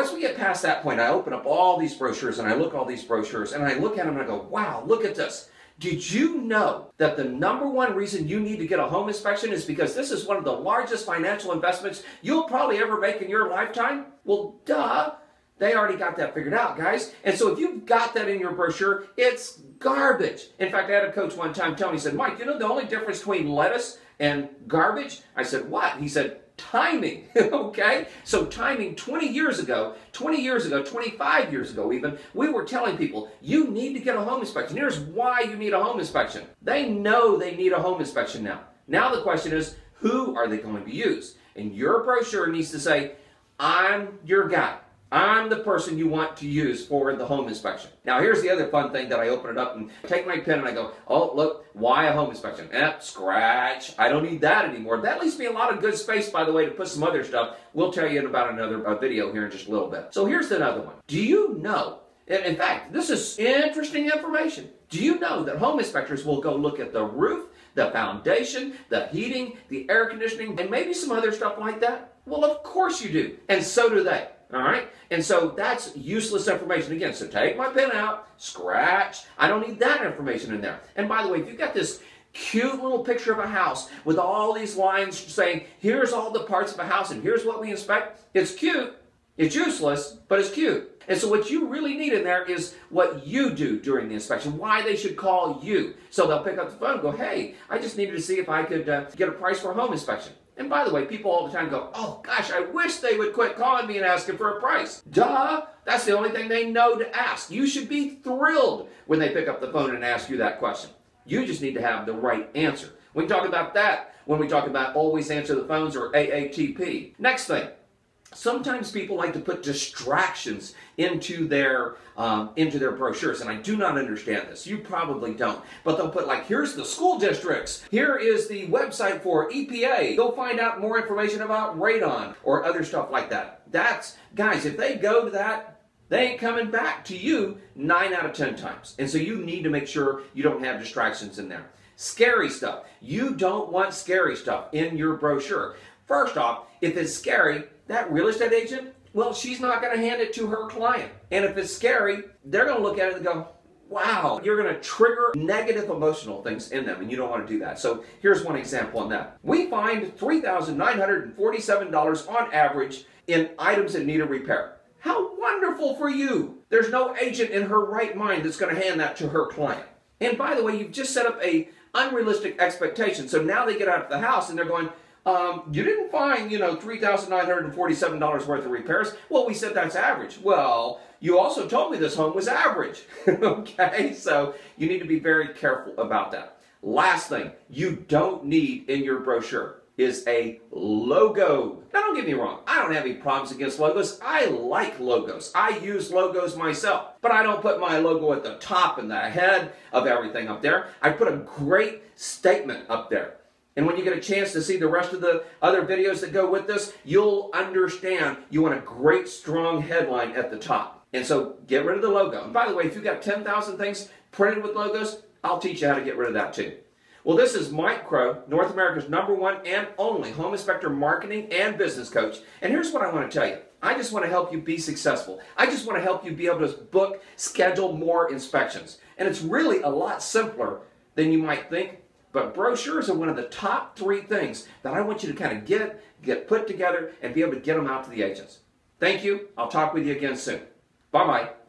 once we get past that point, I open up all these brochures and I look at all these brochures and I look at them and I go, wow, look at this. Did you know that the #1 reason you need to get a home inspection is because this is one of the largest financial investments you'll probably ever make in your lifetime? Well, duh. They already got that figured out, guys. And so if you've got that in your brochure, it's garbage. In fact, I had a coach one time tell me, he said, Mike, you know the only difference between lettuce and garbage? I said, what? He said, timing. Okay? So timing 20 years ago, 25 years ago even, we were telling people, you need to get a home inspection. Here's why you need a home inspection. They know they need a home inspection now. Now the question is, who are they going to use? And your brochure needs to say, I'm your guy. I'm the person you want to use for the home inspection. Now, here's the other fun thing that I open it up and take my pen and I go, oh, look, why a home inspection? Scratch. I don't need that anymore. That leaves me a lot of good space, by the way, to put some other stuff. We'll tell you about another video here in just a little bit. So here's another one. Do you know, and in fact, this is interesting information. Do you know that home inspectors will go look at the roof, the foundation, the heating, the air conditioning, and maybe some other stuff like that? Well, of course you do. And so do they. All right? And so that's useless information. Again, so take my pen out, scratch. I don't need that information in there. And by the way, if you've got this cute little picture of a house with all these lines saying, here's all the parts of a house and here's what we inspect, it's cute. It's useless, but it's cute. And so what you really need in there is what you do during the inspection, why they should call you. So they'll pick up the phone and go, hey, I just needed to see if I could get a price for a home inspection. And by the way, people all the time go, oh gosh, I wish they would quit calling me and asking for a price. Duh, that's the only thing they know to ask. You should be thrilled when they pick up the phone and ask you that question. You just need to have the right answer. We can talk about that when we talk about always answer the phones or AATP. Next thing. Sometimes people like to put distractions into their brochures, and I do not understand this. You probably don't. But they'll put like, here's the school districts. Here is the website for EPA. Go find out more information about radon or other stuff like that. That's, guys, if they go to that, they ain't coming back to you 9 out of 10 times. And so you need to make sure you don't have distractions in there. Scary stuff. You don't want scary stuff in your brochure. First off, if it's scary, that real estate agent, well, she's not going to hand it to her client. And if it's scary, they're going to look at it and go, wow, you're going to trigger negative emotional things in them, and you don't want to do that. So here's one example on that. We find $3,947 on average in items that need a repair. How wonderful for you. There's no agent in her right mind that's going to hand that to her client. And by the way, you've just set up a unrealistic expectation. So now they get out of the house and they're going, you didn't find, $3,947 worth of repairs. Well, we said that's average. Well, you also told me this home was average. Okay, so you need to be very careful about that. Last thing you don't need in your brochure is a logo. Now, don't get me wrong. I don't have any problems against logos. I like logos. I use logos myself. But I don't put my logo at the top and the head of everything up there. I put a great statement up there. And when you get a chance to see the rest of the other videos that go with this, you'll understand you want a great, strong headline at the top. And so get rid of the logo. And by the way, if you've got 10,000 things printed with logos, I'll teach you how to get rid of that too. Well, this is Mike Crow, North America's #1 and only home inspector marketing and business coach. And here's what I want to tell you. I just want to help you be successful. I just want to help you be able to book, schedule more inspections. And it's really a lot simpler than you might think. But brochures are one of the top 3 things that I want you to kind of get put together and be able to get them out to the agents. Thank you. I'll talk with you again soon. Bye-bye.